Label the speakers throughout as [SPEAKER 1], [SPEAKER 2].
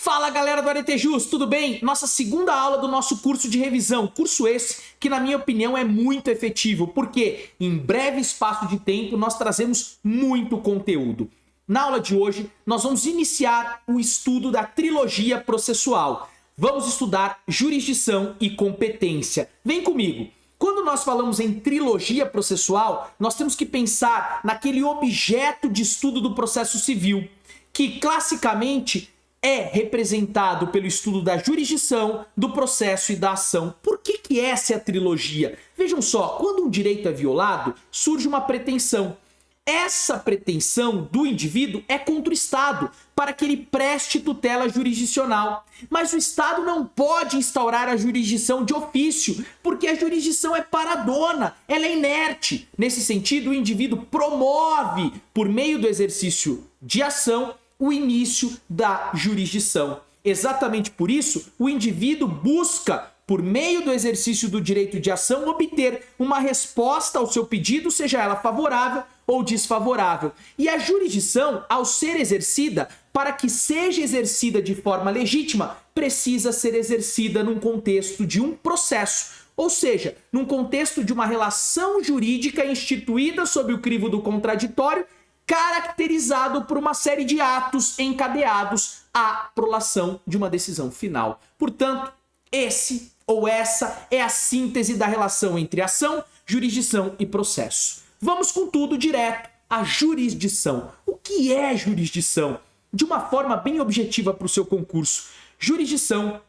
[SPEAKER 1] Fala galera do Aretejus, tudo bem? Nossa segunda aula do nosso curso de revisão, curso esse que na minha opinião é muito efetivo, porque em breve espaço de tempo nós trazemos muito conteúdo. Na aula de hoje nós vamos iniciar o estudo da trilogia processual. Vamos estudar jurisdição e competência. Vem comigo! Quando nós falamos em trilogia processual, nós temos que pensar naquele objeto de estudo do processo civil, que classicamente é representado pelo estudo da jurisdição, do processo e da ação. Por que essa é a trilogia? Vejam só, quando um direito é violado, surge uma pretensão. Essa pretensão do indivíduo é contra o Estado, para que ele preste tutela jurisdicional. Mas o Estado não pode instaurar a jurisdição de ofício, porque a jurisdição é paradona, ela é inerte. Nesse sentido, o indivíduo promove, por meio do exercício de ação, o início da jurisdição. Exatamente por isso, o indivíduo busca, por meio do exercício do direito de ação, obter uma resposta ao seu pedido, seja ela favorável ou desfavorável. E a jurisdição, ao ser exercida, para que seja exercida de forma legítima, precisa ser exercida num contexto de um processo, ou seja, num contexto de uma relação jurídica instituída sob o crivo do contraditório, caracterizado por uma série de atos encadeados à prolação de uma decisão final. Portanto, esse ou essa é a síntese da relação entre ação, jurisdição e processo. Vamos com tudo direto à jurisdição. O que é jurisdição? De uma forma bem objetiva para o seu concurso. Jurisdição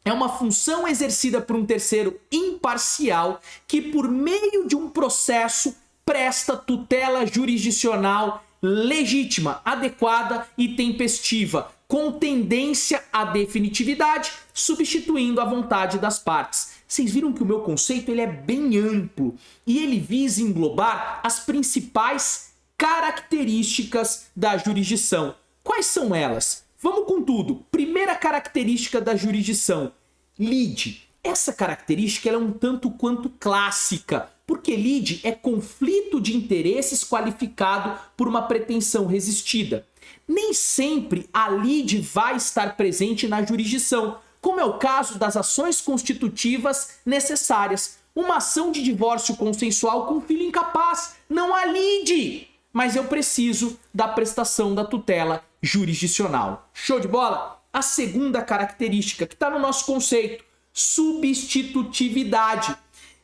[SPEAKER 1] é uma função exercida por um terceiro imparcial que, por meio de um processo, presta tutela jurisdicional legítima, adequada e tempestiva, com tendência à definitividade, substituindo a vontade das partes. Vocês viram que o meu conceito ele é bem amplo e ele visa englobar as principais características da jurisdição. Quais são elas? Vamos com tudo. Primeira característica da jurisdição, lide. Essa característica ela é um tanto quanto clássica, porque lide é conflito de interesses qualificado por uma pretensão resistida. Nem sempre a lide vai estar presente na jurisdição, como é o caso das ações constitutivas necessárias. Uma ação de divórcio consensual com filho incapaz, não há lide, mas eu preciso da prestação da tutela jurisdicional. Show de bola? A segunda característica que está no nosso conceito, substitutividade.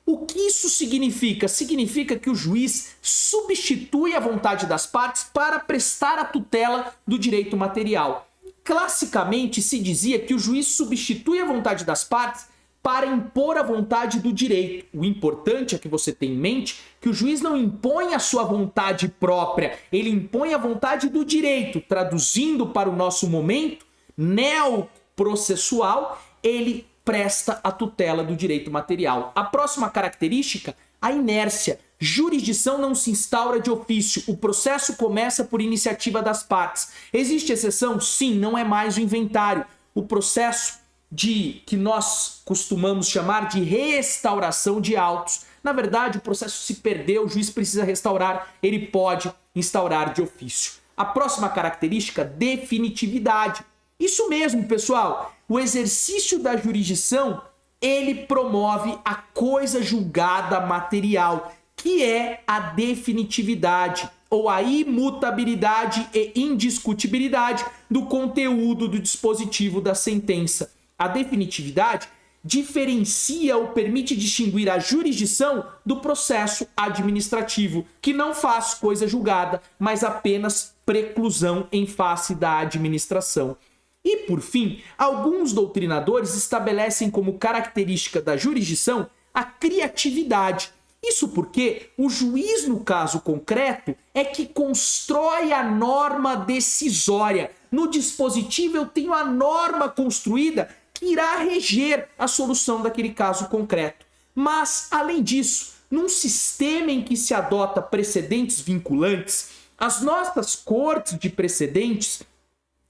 [SPEAKER 1] O que isso significa? Significa que o juiz substitui a vontade das partes para prestar a tutela do direito material. Classicamente se dizia que o juiz substitui a vontade das partes para impor a vontade do direito. O importante é que você tenha em mente que o juiz não impõe a sua vontade própria, ele impõe a vontade do direito. Traduzindo para o nosso momento neoprocessual, ele presta a tutela do direito material. A próxima característica, a inércia. Jurisdição não se instaura de ofício, o processo começa por iniciativa das partes. Existe exceção? Sim, não é mais o inventário. O processo que nós costumamos chamar de restauração de autos. Na verdade, o processo se perdeu, o juiz precisa restaurar, ele pode instaurar de ofício. A próxima característica, definitividade. Isso mesmo, pessoal. O exercício da jurisdição, ele promove a coisa julgada material, que é a definitividade ou a imutabilidade e indiscutibilidade do conteúdo do dispositivo da sentença. A definitividade diferencia ou permite distinguir a jurisdição do processo administrativo, que não faz coisa julgada, mas apenas preclusão em face da administração. E, por fim, alguns doutrinadores estabelecem como característica da jurisdição a criatividade. Isso porque o juiz, no caso concreto, é que constrói a norma decisória. No dispositivo eu tenho a norma construída que irá reger a solução daquele caso concreto. Mas, além disso, num sistema em que se adota precedentes vinculantes, as nossas cortes de precedentes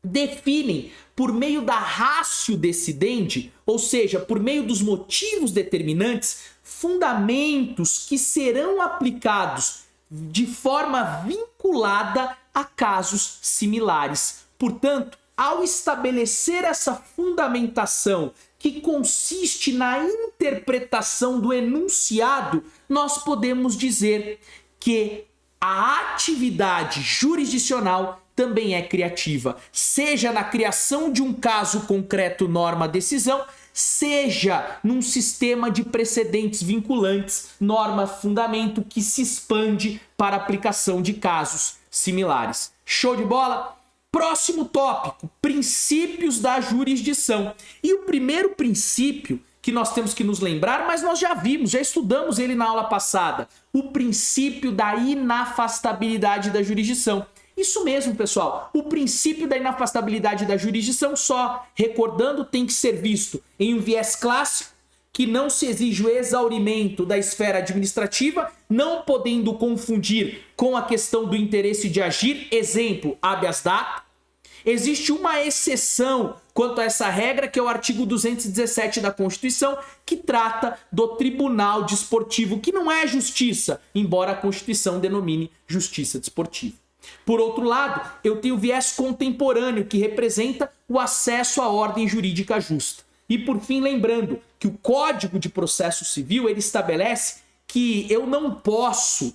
[SPEAKER 1] definem, por meio da ratio decidendi, ou seja, por meio dos motivos determinantes, fundamentos que serão aplicados de forma vinculada a casos similares. Portanto, ao estabelecer essa fundamentação que consiste na interpretação do enunciado, nós podemos dizer que a atividade jurisdicional também é criativa, seja na criação de um caso concreto, norma, decisão, seja num sistema de precedentes vinculantes, norma, fundamento, que se expande para aplicação de casos similares. Show de bola? Próximo tópico, princípios da jurisdição. E o primeiro princípio que nós temos que nos lembrar, mas nós já vimos, já estudamos ele na aula passada, o princípio da inafastabilidade da jurisdição. Isso mesmo, pessoal, o princípio da inafastabilidade da jurisdição, só recordando, tem que ser visto em um viés clássico, que não se exige o exaurimento da esfera administrativa, não podendo confundir com a questão do interesse de agir, exemplo, habeas data. Existe uma exceção quanto a essa regra, que é o artigo 217 da Constituição, que trata do Tribunal Desportivo, que não é justiça, embora a Constituição denomine justiça desportiva. Por outro lado, eu tenho o viés contemporâneo, que representa o acesso à ordem jurídica justa. E por fim, lembrando que o Código de Processo Civil, ele estabelece que eu não posso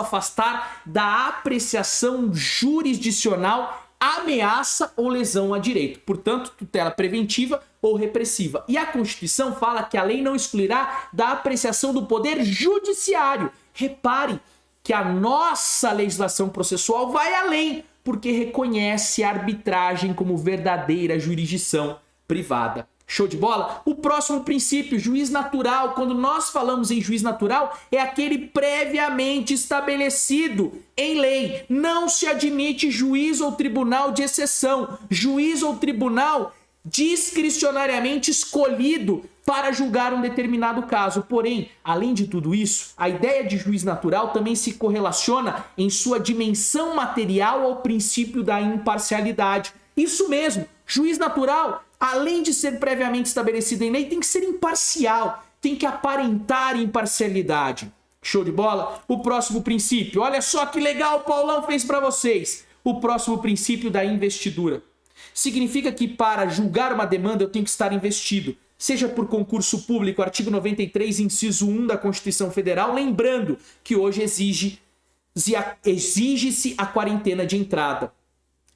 [SPEAKER 1] afastar da apreciação jurisdicional ameaça ou lesão a direito, portanto, tutela preventiva ou repressiva. E a Constituição fala que a lei não excluirá da apreciação do poder judiciário. Repare que a nossa legislação processual vai além, porque reconhece a arbitragem como verdadeira jurisdição privada. Show de bola? O próximo princípio, juiz natural. Quando nós falamos em juiz natural, é aquele previamente estabelecido em lei. Não se admite juiz ou tribunal de exceção, juiz ou tribunal discricionariamente escolhido para julgar um determinado caso. Porém, além de tudo isso, a ideia de juiz natural também se correlaciona em sua dimensão material ao princípio da imparcialidade. Isso mesmo, juiz natural, além de ser previamente estabelecido em lei, tem que ser imparcial, tem que aparentar imparcialidade. Show de bola? O próximo princípio, olha só que legal o Paulão fez para vocês. O próximo princípio da investidura. Significa que para julgar uma demanda eu tenho que estar investido, seja por concurso público, artigo 93, inciso 1 da Constituição Federal, lembrando que hoje exige-se a quarentena de entrada.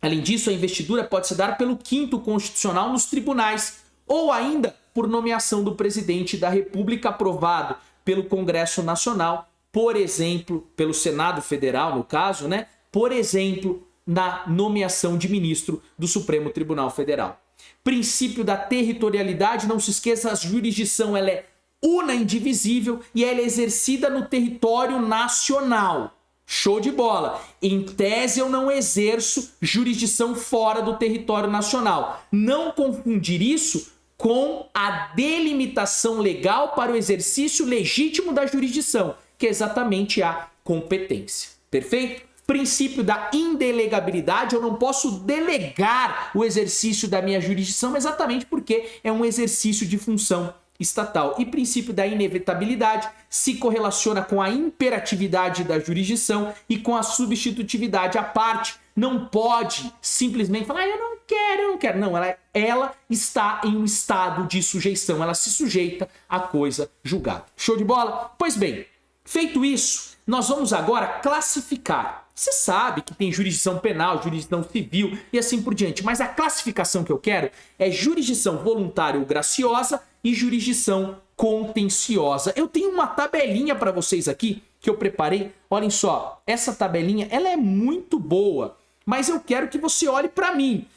[SPEAKER 1] Além disso, a investidura pode se dar pelo 5º Constitucional nos tribunais, ou ainda por nomeação do presidente da República aprovado pelo Congresso Nacional, por exemplo, pelo Senado Federal, no caso, né? Por exemplo, na nomeação de ministro do Supremo Tribunal Federal. Princípio da territorialidade, não se esqueça, a jurisdição ela é una, indivisível, e ela é exercida no território nacional. Show de bola! Em tese, eu não exerço jurisdição fora do território nacional. Não confundir isso com a delimitação legal para o exercício legítimo da jurisdição, que é exatamente a competência. Perfeito? Princípio da indelegabilidade, eu não posso delegar o exercício da minha jurisdição exatamente porque é um exercício de função estatal. E princípio da inevitabilidade se correlaciona com a imperatividade da jurisdição e com a substitutividade. A parte não pode simplesmente falar, eu não quero. Não, ela está em um estado de sujeição, ela se sujeita à coisa julgada. Show de bola? Pois bem, feito isso, nós vamos agora classificar. Você sabe que tem jurisdição penal, jurisdição civil e assim por diante, mas a classificação que eu quero é jurisdição voluntária ou graciosa e jurisdição contenciosa. Eu tenho uma tabelinha para vocês aqui que eu preparei. Olhem só, essa tabelinha ela é muito boa, mas eu quero que você olhe para mim.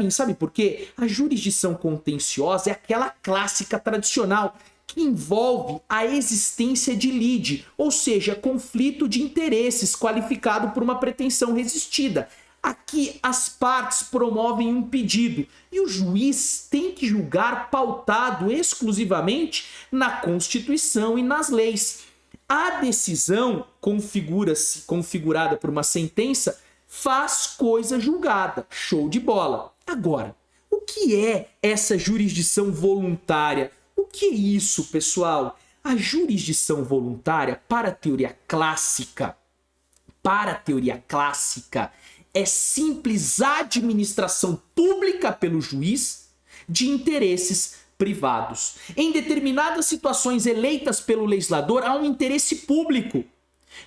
[SPEAKER 1] Sabe por quê? A jurisdição contenciosa é aquela clássica tradicional que envolve a existência de lide, ou seja, conflito de interesses qualificado por uma pretensão resistida. Aqui as partes promovem um pedido e o juiz tem que julgar pautado exclusivamente na Constituição e nas leis. A decisão configurada por uma sentença faz coisa julgada. Show de bola. Agora, o que é essa jurisdição voluntária? O que é isso, pessoal? A jurisdição voluntária, para a teoria clássica, é simples administração pública pelo juiz de interesses privados. Em determinadas situações eleitas pelo legislador, há um interesse público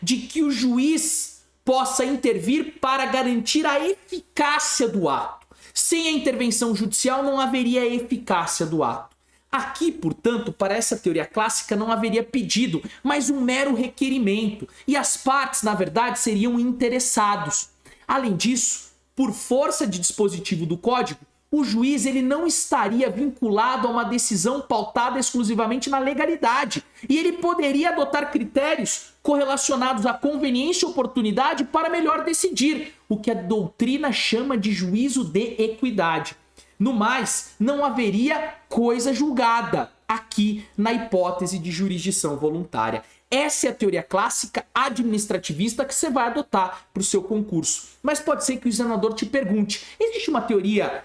[SPEAKER 1] de que o juiz possa intervir para garantir a eficácia do ato. Sem a intervenção judicial não haveria eficácia do ato. Aqui, portanto, para essa teoria clássica não haveria pedido, mas um mero requerimento, e as partes, na verdade, seriam interessados. Além disso, por força de dispositivo do Código, o juiz ele não estaria vinculado a uma decisão pautada exclusivamente na legalidade, e ele poderia adotar critérios correlacionados à conveniência e oportunidade para melhor decidir, o que a doutrina chama de juízo de equidade. No mais, não haveria coisa julgada aqui na hipótese de jurisdição voluntária. Essa é a teoria clássica administrativista que você vai adotar para o seu concurso. Mas pode ser que o examinador te pergunte, existe uma teoria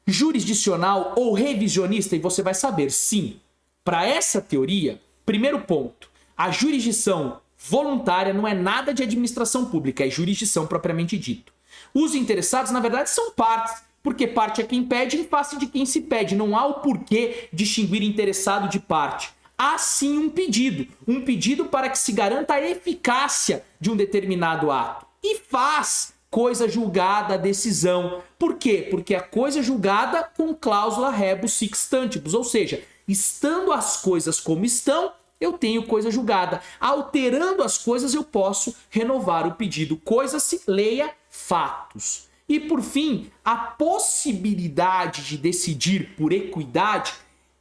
[SPEAKER 1] jurisdicional ou revisionista? E você vai saber, sim. Para essa teoria, primeiro ponto, a jurisdição voluntária não é nada de administração pública, é jurisdição propriamente dito. Os interessados, na verdade, são partes, porque parte é quem pede em face de quem se pede. Não há o porquê distinguir interessado de parte. Há sim um pedido para que se garanta a eficácia de um determinado ato. E faz coisa julgada a decisão. Por quê? Porque a coisa julgada com cláusula rebus sic stantibus, ou seja, estando as coisas como estão, eu tenho coisa julgada. Alterando as coisas, eu posso renovar o pedido. Coisa-se, leia fatos. E, por fim, a possibilidade de decidir por equidade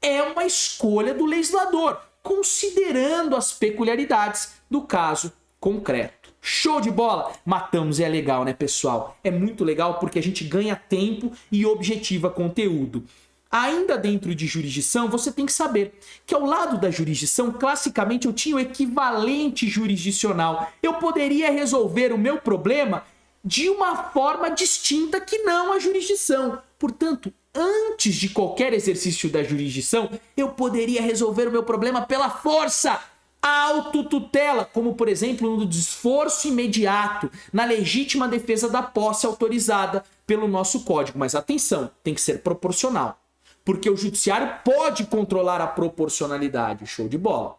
[SPEAKER 1] é uma escolha do legislador, considerando as peculiaridades do caso concreto. Show de bola? Matamos, é legal, né, pessoal? É muito legal porque a gente ganha tempo e objetiva conteúdo. Ainda dentro de jurisdição, você tem que saber que ao lado da jurisdição, classicamente eu tinha o equivalente jurisdicional. Eu poderia resolver o meu problema de uma forma distinta que não a jurisdição. Portanto, antes de qualquer exercício da jurisdição, eu poderia resolver o meu problema pela força, a autotutela, como por exemplo no desforço imediato, na legítima defesa da posse autorizada pelo nosso código. Mas atenção, tem que ser proporcional, porque o judiciário pode controlar a proporcionalidade. Show de bola.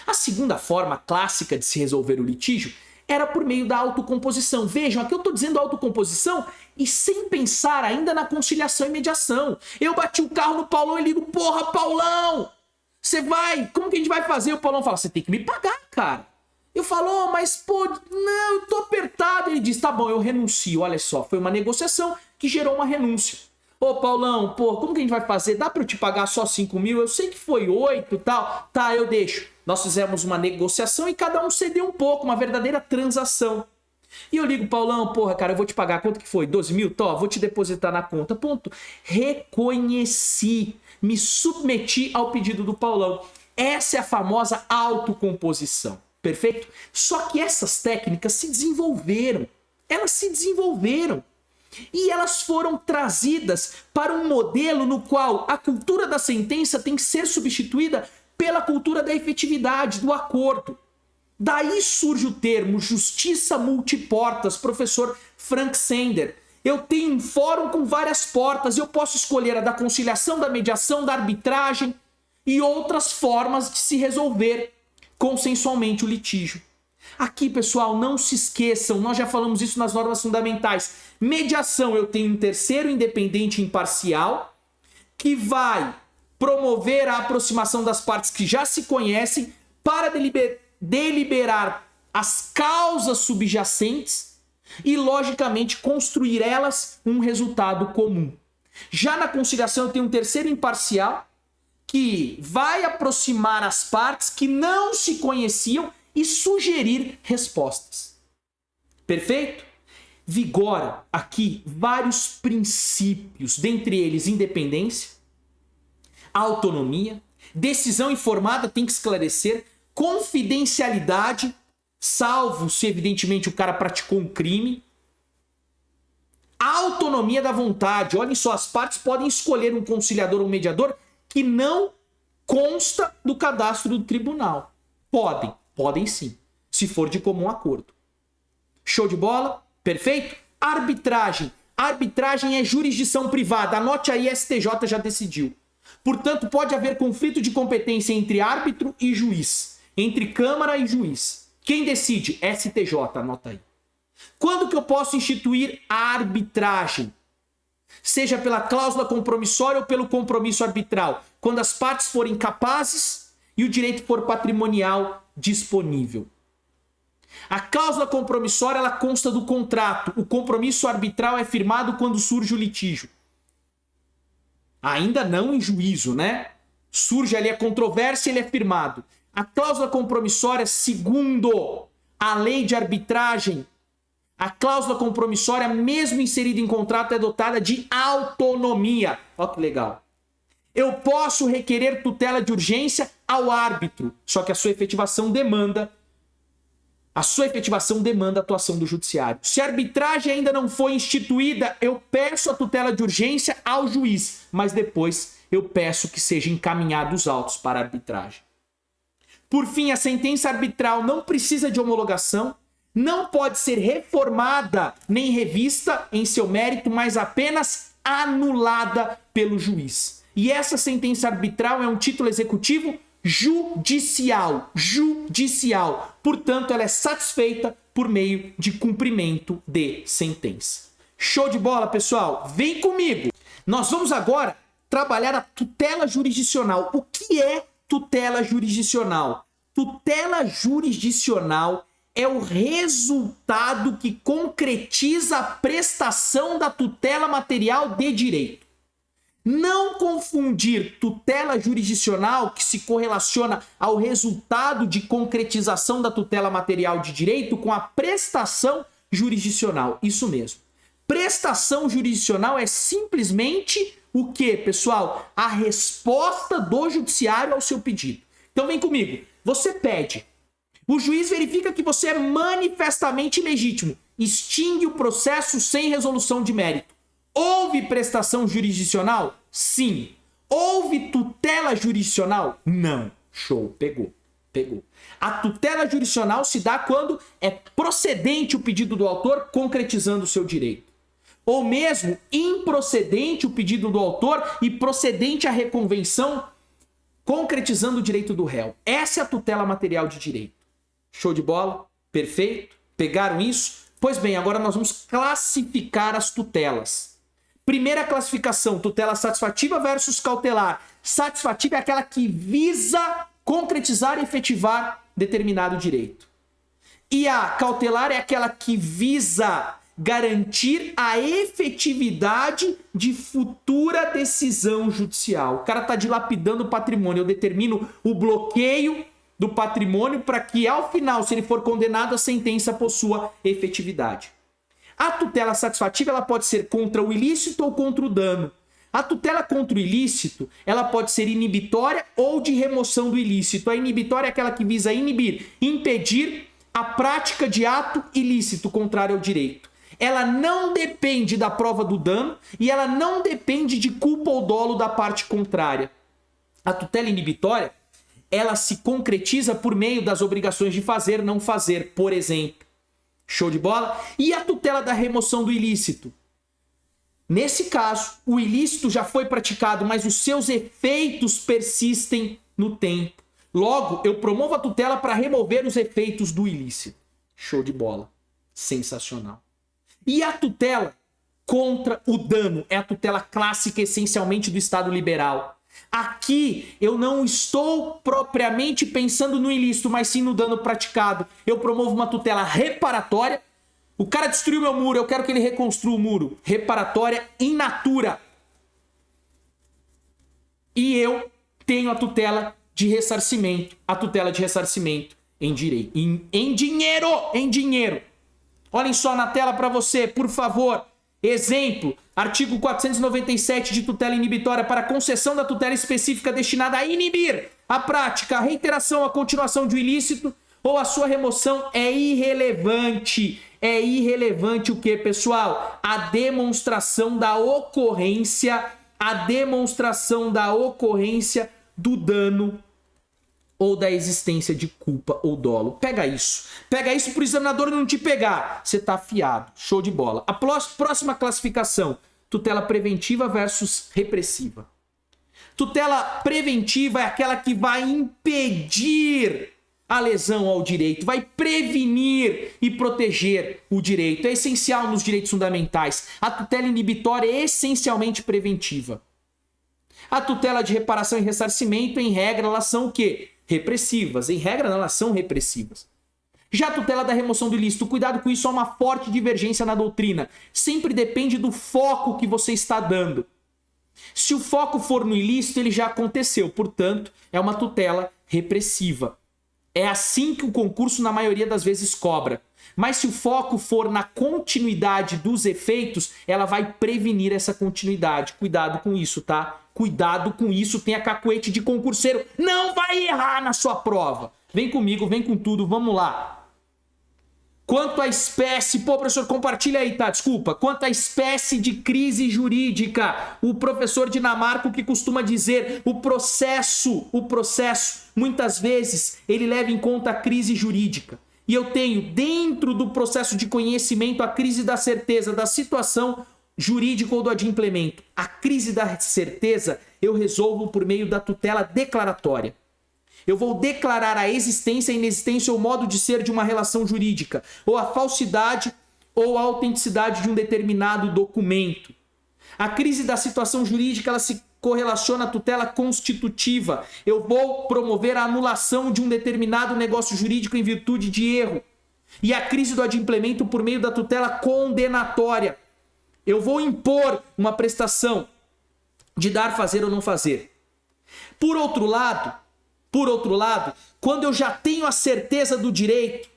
[SPEAKER 1] A segunda forma clássica de se resolver o litígio era por meio da autocomposição. Vejam, aqui eu estou dizendo autocomposição e sem pensar ainda na conciliação e mediação. Eu bati o carro no Paulão e ligo, porra, Paulão, você vai, como que a gente vai fazer? O Paulão fala, você tem que me pagar, cara. Eu falo, oh, mas pô, não, eu tô apertado. Ele diz, tá bom, eu renuncio. Olha só, foi uma negociação que gerou uma renúncia. Ô, Paulão, pô, como que a gente vai fazer? Dá pra eu te pagar só 5 mil? Eu sei que foi 8 e tal. Tá, eu deixo. Nós fizemos uma negociação e cada um cedeu um pouco, uma verdadeira transação. E eu ligo, Paulão, porra, cara, eu vou te pagar. Quanto que foi? 12 mil? Tó, vou te depositar na conta. Ponto. Reconheci, me submeti ao pedido do Paulão. Essa é a famosa autocomposição. Perfeito? Só que essas técnicas se desenvolveram. Elas se desenvolveram. E elas foram trazidas para um modelo no qual a cultura da sentença tem que ser substituída pela cultura da efetividade, do acordo. Daí surge o termo justiça multiportas, professor Frank Sender. Eu tenho um fórum com várias portas, eu posso escolher a da conciliação, da mediação, da arbitragem e outras formas de se resolver consensualmente o litígio. Aqui, pessoal, não se esqueçam, nós já falamos isso nas normas fundamentais. Mediação, eu tenho um terceiro independente imparcial que vai promover a aproximação das partes que já se conhecem para deliberar as causas subjacentes e, logicamente, construir elas um resultado comum. Já na conciliação, eu tenho um terceiro imparcial que vai aproximar as partes que não se conheciam e sugerir respostas. Perfeito? Vigora aqui vários princípios, dentre eles independência, autonomia, decisão informada tem que esclarecer, confidencialidade, salvo se evidentemente o cara praticou um crime, a autonomia da vontade. Olhem só, as partes podem escolher um conciliador ou um mediador que não consta do cadastro do tribunal. Podem sim, se for de comum acordo. Show de bola? Perfeito? Arbitragem. Arbitragem é jurisdição privada. Anote aí, STJ já decidiu. Portanto, pode haver conflito de competência entre árbitro e juiz. Entre Câmara e juiz. Quem decide? STJ, anota aí. Quando que eu posso instituir a arbitragem? Seja pela cláusula compromissória ou pelo compromisso arbitral. Quando as partes forem capazes e o direito for patrimonial disponível. A cláusula compromissória ela consta do contrato. O compromisso arbitral é firmado quando surge o litígio. Ainda não em juízo, né? Surge ali a controvérsia e ele é firmado. A cláusula compromissória, segundo a lei de arbitragem, a cláusula compromissória, mesmo inserida em contrato, é dotada de autonomia. Olha que legal. Eu posso requerer tutela de urgência ao árbitro, só que a sua efetivação demanda a atuação do judiciário. Se a arbitragem ainda não foi instituída, eu peço a tutela de urgência ao juiz, mas depois eu peço que sejam encaminhados os autos para a arbitragem. Por fim, a sentença arbitral não precisa de homologação, não pode ser reformada nem revista em seu mérito, mas apenas anulada pelo juiz. E essa sentença arbitral é um título executivo judicial. Portanto, ela é satisfeita por meio de cumprimento de sentença. Show de bola, pessoal? Vem comigo! Nós vamos agora trabalhar a tutela jurisdicional. O que é tutela jurisdicional? Tutela jurisdicional é o resultado que concretiza a prestação da tutela material de direito. Não confundir tutela jurisdicional, que se correlaciona ao resultado de concretização da tutela material de direito, com a prestação jurisdicional. Isso mesmo. Prestação jurisdicional é simplesmente o que, pessoal? A resposta do judiciário ao seu pedido. Então vem comigo. Você pede. O juiz verifica que você é manifestamente ilegítimo. Extingue o processo sem resolução de mérito. Houve prestação jurisdicional? Sim. Houve tutela jurisdicional? Não. Show, pegou. A tutela jurisdicional se dá quando é procedente o pedido do autor concretizando o seu direito. Ou mesmo improcedente o pedido do autor e procedente a reconvenção concretizando o direito do réu. Essa é a tutela material de direito. Show de bola? Perfeito? Pegaram isso? Pois bem, agora nós vamos classificar as tutelas. Primeira classificação, tutela satisfativa versus cautelar. Satisfativa é aquela que visa concretizar e efetivar determinado direito. E a cautelar é aquela que visa garantir a efetividade de futura decisão judicial. O cara está dilapidando o patrimônio, eu determino o bloqueio do patrimônio para que, ao final, se ele for condenado, a sentença possua efetividade. A tutela satisfativa ela pode ser contra o ilícito ou contra o dano. A tutela contra o ilícito ela pode ser inibitória ou de remoção do ilícito. A inibitória é aquela que visa inibir, impedir a prática de ato ilícito contrário ao direito. Ela não depende da prova do dano e ela não depende de culpa ou dolo da parte contrária. A tutela inibitória ela se concretiza por meio das obrigações de fazer, não fazer, por exemplo. Show de bola? E a tutela da remoção do ilícito? Nesse caso, o ilícito já foi praticado, mas os seus efeitos persistem no tempo. Logo, eu promovo a tutela para remover os efeitos do ilícito. Show de bola. Sensacional. E a tutela contra o dano? É a tutela clássica, essencialmente do Estado liberal. Aqui eu não estou propriamente pensando no ilícito, mas sim no dano praticado. Eu promovo uma tutela reparatória. O cara destruiu meu muro, eu quero que ele reconstrua o muro. Reparatória in natura. E eu tenho a tutela de ressarcimento. A tutela de ressarcimento em direito. Em dinheiro. Olhem só na tela para você, por favor. Exemplo, artigo 497 de tutela inibitória para concessão da tutela específica destinada a inibir a prática, a reiteração, a continuação de um ilícito ou a sua remoção é irrelevante. É irrelevante o que, pessoal? A demonstração da ocorrência do dano ou da existência de culpa ou dolo. Pega isso pro examinador não te pegar. Você tá afiado. Show de bola. A próxima classificação, tutela preventiva versus repressiva. Tutela preventiva é aquela que vai impedir a lesão ao direito, vai prevenir e proteger o direito. É essencial nos direitos fundamentais. A tutela inibitória é essencialmente preventiva. A tutela de reparação e ressarcimento, em regra, elas são o quê? Repressivas. Em regra, não, elas são repressivas. Já a tutela da remoção do ilícito, cuidado com isso, há uma forte divergência na doutrina. Sempre depende do foco que você está dando. Se o foco for no ilícito, ele já aconteceu, portanto, é uma tutela repressiva. É assim que o concurso, na maioria das vezes, cobra. Mas se o foco for na continuidade dos efeitos, ela vai prevenir essa continuidade. Cuidado com isso, tá? Cuidado com isso, tenha cacuete de concurseiro. Não vai errar na sua prova. Vem comigo, vem com tudo, vamos lá. Quanto à espécie... Pô, professor, compartilha aí, tá? Desculpa. Quanto à espécie de crise jurídica, o professor Dinamarco que costuma dizer o processo, muitas vezes, ele leva em conta a crise jurídica. E eu tenho, dentro do processo de conhecimento, a crise da certeza da situação jurídica ou do adimplemento. A crise da certeza eu resolvo por meio da tutela declaratória. Eu vou declarar a existência, a inexistência ou modo de ser de uma relação jurídica, ou a falsidade ou a autenticidade de um determinado documento. A crise da situação jurídica, ela se correlaciona à tutela constitutiva. Eu vou promover a anulação de um determinado negócio jurídico em virtude de erro. E a crise do adimplemento por meio da tutela condenatória. Eu vou impor uma prestação de dar, fazer ou não fazer. Por outro lado, quando eu já tenho a certeza do direito,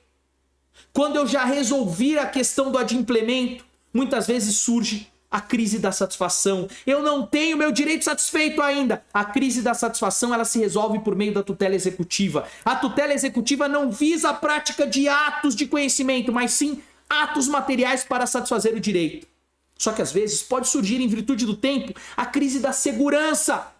[SPEAKER 1] quando eu já resolvi a questão do adimplemento, muitas vezes surge a crise da satisfação. Eu não tenho meu direito satisfeito ainda. A crise da satisfação, ela se resolve por meio da tutela executiva. A tutela executiva não visa a prática de atos de conhecimento, mas sim atos materiais para satisfazer o direito. Só que às vezes pode surgir, em virtude do tempo, a crise da segurança.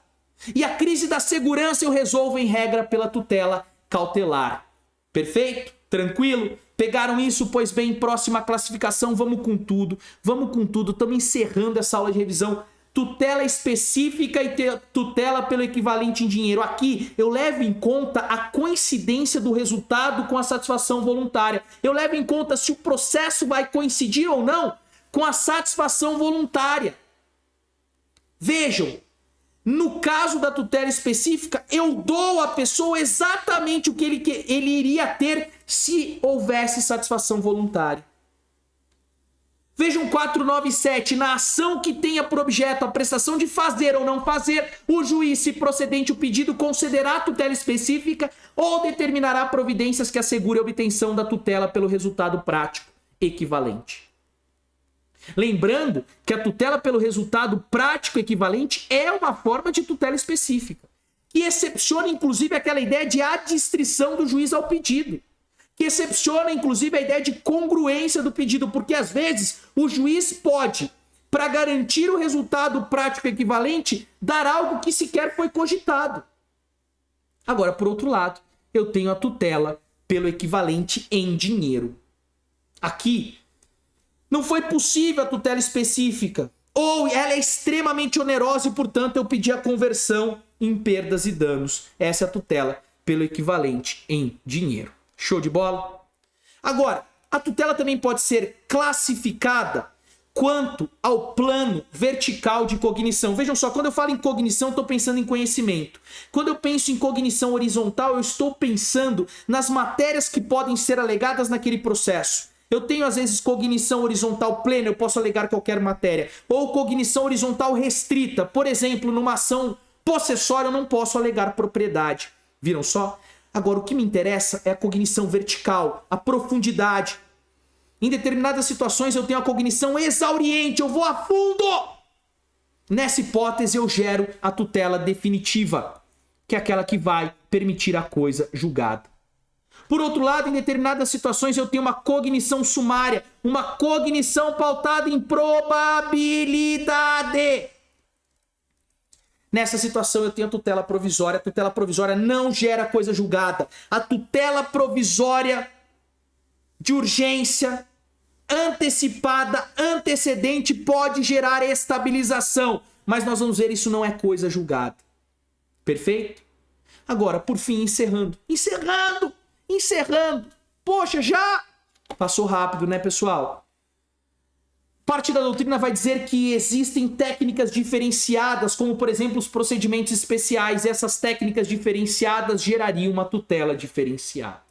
[SPEAKER 1] E a crise da segurança eu resolvo, em regra, pela tutela cautelar. Perfeito? Tranquilo? Pegaram isso? Pois bem, próxima classificação, vamos com tudo. Estamos encerrando essa aula de revisão. Tutela específica e tutela pelo equivalente em dinheiro. Aqui eu levo em conta a coincidência do resultado com a satisfação voluntária. Eu levo em conta se o processo vai coincidir ou não com a satisfação voluntária. Vejam, no caso da tutela específica, eu dou à pessoa exatamente o que ele iria ter se houvesse satisfação voluntária. Vejam 497, na ação que tenha por objeto a prestação de fazer ou não fazer, o juiz, se procedente o pedido, concederá a tutela específica ou determinará providências que assegurem a obtenção da tutela pelo resultado prático equivalente. Lembrando que a tutela pelo resultado prático equivalente é uma forma de tutela específica, que excepciona inclusive aquela ideia de adstrição do juiz ao pedido, que excepciona inclusive a ideia de congruência do pedido, porque às vezes o juiz pode, para garantir o resultado prático equivalente, dar algo que sequer foi cogitado. Agora, por outro lado, eu tenho a tutela pelo equivalente em dinheiro. Aqui, não foi possível a tutela específica, ou ela é extremamente onerosa e, portanto, eu pedi a conversão em perdas e danos. Essa é a tutela pelo equivalente em dinheiro. Show de bola? Agora, a tutela também pode ser classificada quanto ao plano vertical de cognição. Vejam só, quando eu falo em cognição, eu estou pensando em conhecimento. Quando eu penso em cognição horizontal, eu estou pensando nas matérias que podem ser alegadas naquele processo. Eu tenho, às vezes, cognição horizontal plena, eu posso alegar qualquer matéria. Ou cognição horizontal restrita. Por exemplo, numa ação possessória, eu não posso alegar propriedade. Viram só? Agora, o que me interessa é a cognição vertical, a profundidade. Em determinadas situações, eu tenho a cognição exauriente, eu vou a fundo. Nessa hipótese, eu gero a tutela definitiva, que é aquela que vai permitir a coisa julgada. Por outro lado, em determinadas situações eu tenho uma cognição sumária, uma cognição pautada em probabilidade. Nessa situação eu tenho a tutela provisória. A tutela provisória não gera coisa julgada. A tutela provisória de urgência, antecipada, antecedente, pode gerar estabilização. Mas nós vamos ver, isso não é coisa julgada. Perfeito? Agora, por fim, encerrando. Poxa, já passou rápido, né, pessoal? Parte da doutrina vai dizer que existem técnicas diferenciadas, como, por exemplo, os procedimentos especiais. Essas técnicas diferenciadas gerariam uma tutela diferenciada.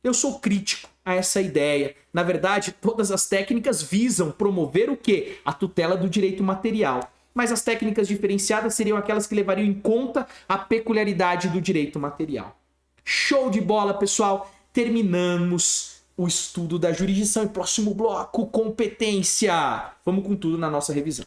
[SPEAKER 1] Eu sou crítico a essa ideia. Na verdade, todas as técnicas visam promover o quê? A tutela do direito material. Mas as técnicas diferenciadas seriam aquelas que levariam em conta a peculiaridade do direito material. Show de bola, pessoal! Terminamos o estudo da jurisdição. E próximo bloco, competência. Vamos com tudo na nossa revisão.